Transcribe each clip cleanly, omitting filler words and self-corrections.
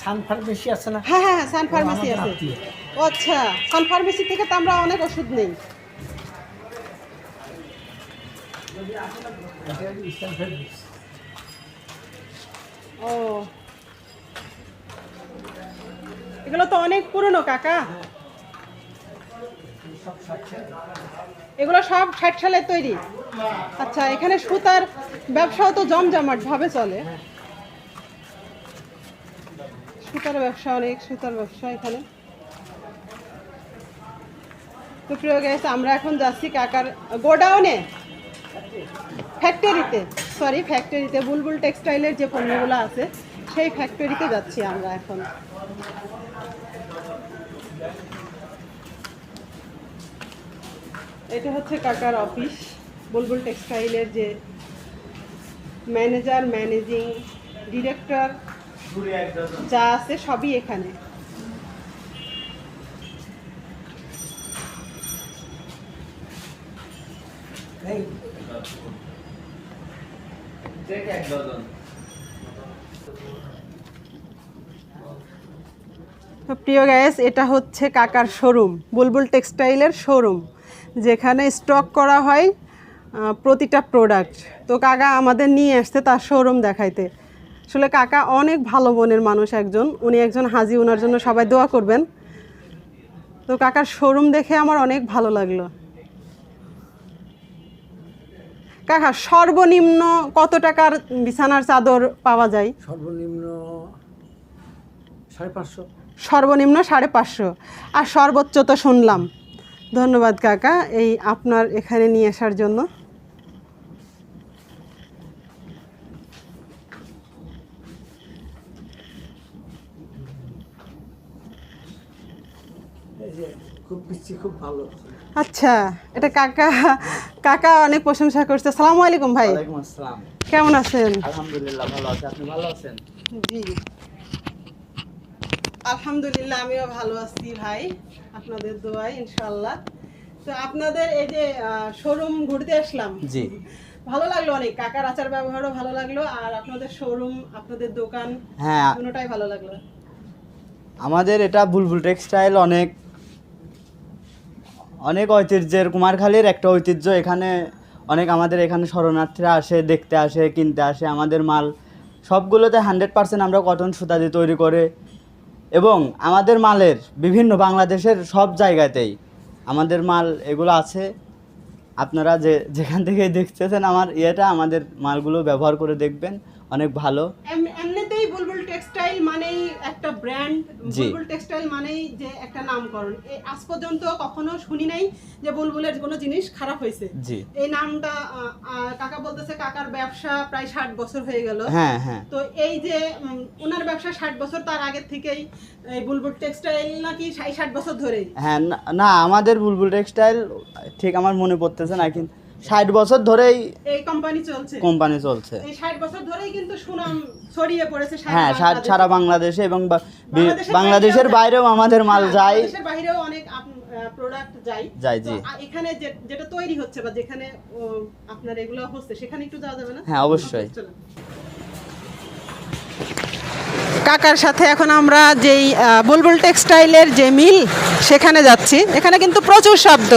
সান pharmacy আছে না? হ্যাঁ হ্যাঁ হ্যাঁ, সান ফার্মেসি আমাদের আছে। আত্মীয়। ও আচ্ছা, সান ফার্মেসি থেকে তো আমরা অনেক ওষুধ নেই। এটা ইস্টার্ন ফেব্রিক্স। ও, এগুলো তো অনেক পুরনো কাকা। এগুলো সব 60 সালের তৈরি। আচ্ছা, এখানে সুতার ব্যবসাও তো জমজমাট ভাবে চলে। সুতার ব্যবসা, অনেক সুতার ব্যবসা এখানে। তো প্রিয় গাইস, আমরা এখন যাচ্ছি কাকার গোডাউনে, ফ্যাক্টরিতে বুলবুল টেক্সটাইলের যে পণ্যগুলো আছে সেই ফ্যাক্টরিতে যাচ্ছি আমরা এখন। এটা হচ্ছে কাকার অফিস, বুলবুল টেক্সটাইলের যে ম্যানেজার, ম্যানেজিং ডিরেক্টর যা আছে সবই এখানে। তো প্রিয় গাইস, এটা হচ্ছে কাকার শোরুম, বুলবুল টেক্সটাইলের শোরুম, যেখানে স্টক করা হয় প্রতিটা প্রোডাক্ট। তো কাকা আমাদের নিয়ে আসতে তার শোরুম দেখাইতে। আসলে কাকা অনেক ভালো মনের মানুষ একজন, উনি একজন হাজি, ওনার জন্য সবাই দোয়া করবেন। তো কাকার শোরুম দেখে আমার অনেক ভালো লাগলো। কাকা, সর্বনিম্ন কত টাকার বিছানার চাদর পাওয়া যায়? সর্বনিম্ন 550। সর্বনিম্ন 550, আর সর্বোচ্চ তো শুনলাম। ধন্যবাদ কাকা এই আপনার এখানে নিয়ে আসার জন্য। এই যে খুব পিচ্ছি, খুব ভালো। আচ্ছা, এটা কাকা কাকা অনেক প্রশংসা করছে। আসসালামু আলাইকুম ভাই। ওয়ালাইকুম আসসালাম। কেমন আছেন? আলহামদুলিল্লাহ ভালো আছি, আপনি ভালো আছেন? জি আলহামদুলিল্লাহ, আমিও ভালো আছি ভাই, আপনাদের দোয়ায় ইনশাআল্লাহ। তো আপনাদের এই যে শোরুম ঘুরতে আসলাম, জি, ভালো লাগলো অনেক। কাকার আচার ব্যবহারও ভালো লাগলো, আর আপনাদের শোরুম, আপনাদের দোকান, হ্যাঁ দুটোটাই ভালো লাগলো। আমাদের এটা বুলবুল টেক্সটাইল অনেক অনেক ঐতিহ্যের, কুমারখালীর একটা ঐতিহ্য। এখানে অনেক আমাদের এখানে শরণার্থীরা আসে, দেখতে আসে, কিনতে আসে। আমাদের মাল সবগুলোতে 100% আমরা কটন সুতা দিয়ে তৈরি করে, এবং আমাদের মালের বিভিন্ন বাংলাদেশের সব জায়গাতেই আমাদের মাল এগুলো আছে। আপনারা যেখান থেকে দেখতেছেন আমার আমাদের মালগুলো ব্যবহার করে দেখবেন, অনেক ভালো। এমনিতেই বুলবুল টেক্সটাইল মানেই একটা ব্র্যান্ড, জি। বুলবুল টেক্সটাইল মানেই যে একটা নামকরণ। আজ পর্যন্ত কখনো শুনি নাই যে বুলবুলের কোনো জিনিস খারাপ হয়েছে। জি, এই নামটা কাকা বলতেছে কাকার ব্যবসা প্রায় 60 বছর হয়ে গেল। হ্যাঁ হ্যাঁ। তো এই যে ওনার ব্যবসা 60 বছর, তার আগে থেকেই এই বুলবুল টেক্সটাইল নাকি 60 বছর ধরেই? হ্যাঁ, না আমাদের বুলবুল টেক্সটাইল ঠিক আমার মনে পড়তেছে না, কিন্তু 60 বছর ধরেই এই কোম্পানি চলছে। এই 60 বছর ধরেই কিন্তু সুনাম ছড়িয়ে পড়েছে হ্যাঁ সারা বাংলাদেশে, এবং বাংলাদেশের বাংলাদেশের বাইরেও আমাদের মাল যায়। বাংলাদেশের বাইরেও অনেক প্রোডাক্ট যায়। জি। এখানে যেটা তৈরি হচ্ছে বা যেখানে আপনার এগুলো হচ্ছে, সেখানে একটু যাওয়া যাবে না? হ্যাঁ, অবশ্যই। কাকার সাথে এখন আমরা যেই বুলবুল টেক্সটাইলের যে মিল সেখানে যাচ্ছি। এখানে কিন্তু প্রচুর শব্দ।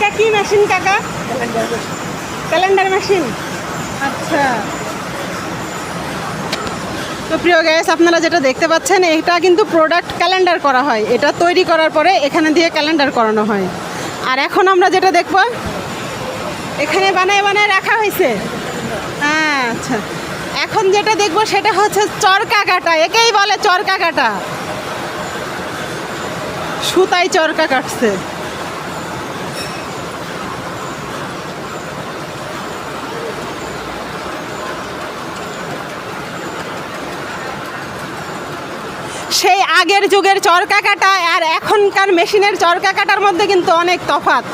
এটা কি মেশিন কাকা? Calendar machine. আচ্ছা, তো প্রিয় গ্যাস, আপনারা যেটা দেখতে পাচ্ছেন এটা কিন্তু প্রোডাক্ট ক্যালেন্ডার করা হয়। এটা তৈরি করার পরে এখানে দিয়ে ক্যালেন্ডার করানো হয়। আর এখন আমরা যেটা দেখব, এখানে বানায় বানায় রাখা হয়েছে। হ্যাঁ, আচ্ছা, এখন যেটা দেখব সেটা হচ্ছে চরকা কাটা। একেই বলে চরকা কাটা। সুতায় চরকা কাটছে। সেই আগের যুগের চরকা কাটা আর এখনকার মেশিনের চরকা কাটার মধ্যে কিন্তু অনেক তফাৎ।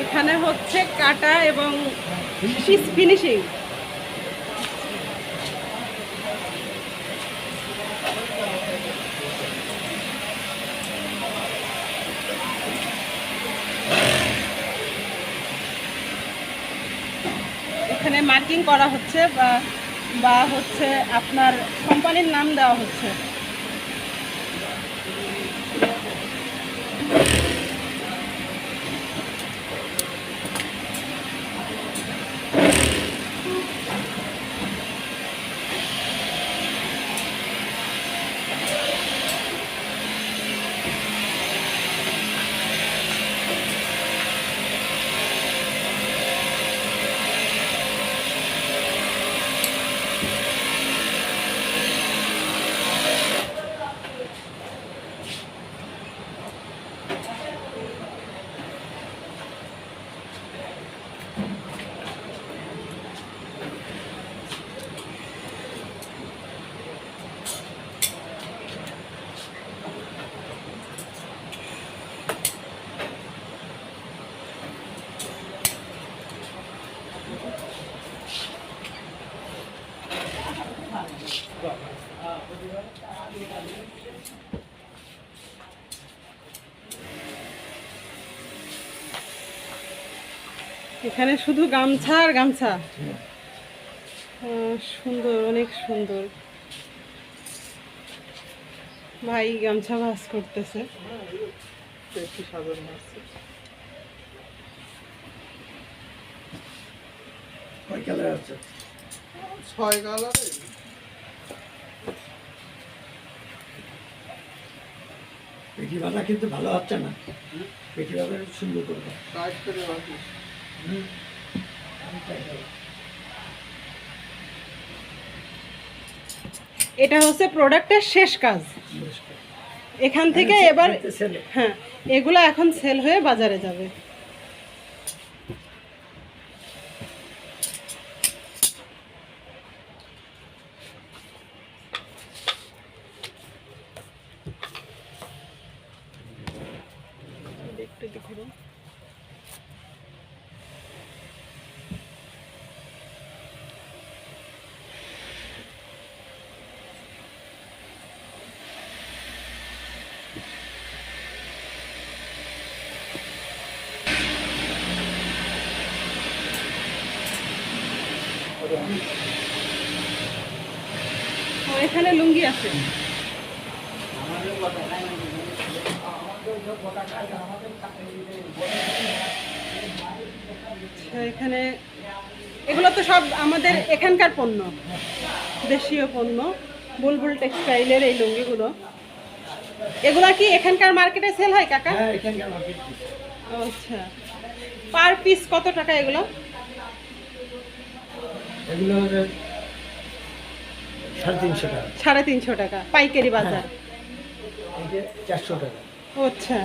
এখানে হচ্ছে কাটা এবং ফিনিশিং। এখানে মার্কিং করা হচ্ছে বা হচ্ছে আপনার কোম্পানির নাম দেওয়া হচ্ছে। এখানে শুধু গামছা আর গামছা। সুন্দর, অনেক সুন্দর। ভাই গামছা ভাঁজ করতেছে। পেটি বাঁধা কিন্তু ভালো হচ্ছে না, পেটি বাঁধা সুন্দর করবে। হুম। এটা হচ্ছে প্রোডাক্টের শেষ কাজ। এখান থেকে এবার ছেলে হ্যাঁ, এগুলো এখন সেল হয়ে বাজারে যাবে। একটু দেখে দাও। ও, এখানে লুঙ্গি আছে। এখানে এগুলো তো সব আমাদের এখানকার পণ্য, দেশীয় পণ্য। বুলবুল টেক্সটাইলের এই লুঙ্গিগুলো, এগুলা কি এখানকার মার্কেটে সেল হয় কাকা? হ্যাঁ, এখানকার মার্কেট। আচ্ছা, পার পিস কত টাকা এগুলো? এগুলো হচ্ছে 350 টাকা, 350 টাকা পাইকারি বাজার। এটা 400 টাকা। আচ্ছা,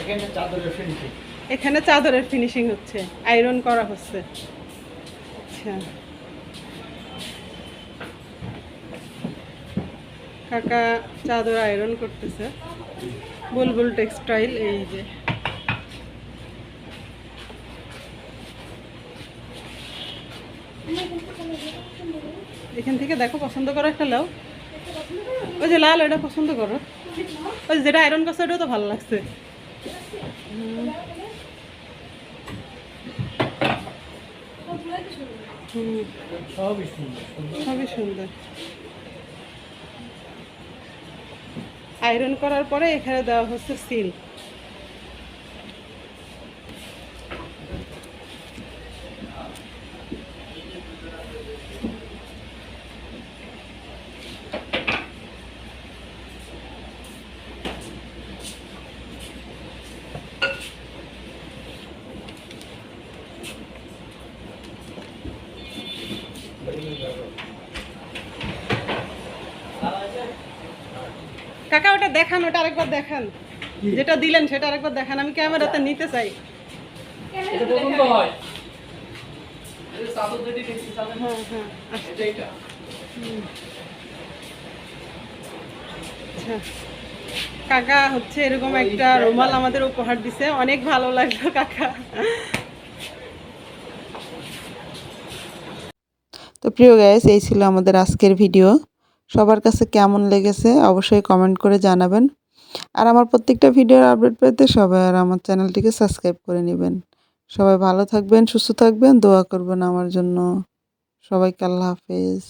এখানে চাদরের ফিনিশিং। এখানে চাদরের ফিনিশিং হচ্ছে, আয়রন করা হচ্ছে। আচ্ছা, কাকা চাদর আয়রন করতেছে। বুলবুল টেক্সটাইল, এই যে এখান থেকে দেখো, পছন্দ করো একটা লাও। ওই যে লাল, ওটা পছন্দ করো। ওই যেটা আয়রন করছে ওটাও তো ভালো লাগছে। সবই সুন্দর। সবই সুন্দর। আয়রন করার পরে এখানে দেওয়া হচ্ছে সিল। কাকা ওটা দেখান, ওটা আরেকবার দেখান। যেটা দিলেন সেটা আরেকবার দেখান, আমি ক্যামেরাতে নিতে চাই। এটা পছন্দ হয়। এই চাদর যেটি দেখছি চাদর হ্যাঁ হ্যাঁ, এটা আচ্ছা। কাকা হচ্ছে এরকম একটা রুমাল আমাদের উপহার দিছে, অনেক ভালো লাগলো কাকা। তো প্রিয় গাইস, এই ছিল আমাদের আজকের ভিডিও। সবার কাছে কেমন লেগেছে অবশ্যই কমেন্ট করে জানাবেন। আর আমার প্রত্যেকটা ভিডিওর আপডেট পেতে সবাই আর আমার চ্যানেলটিকে সাবস্ক্রাইব করে নেবেন। সবাই ভালো থাকবেন, সুস্থ থাকবেন, দোয়া করবেন আমার জন্য। সবাইকে আল্লাহ হাফেজ।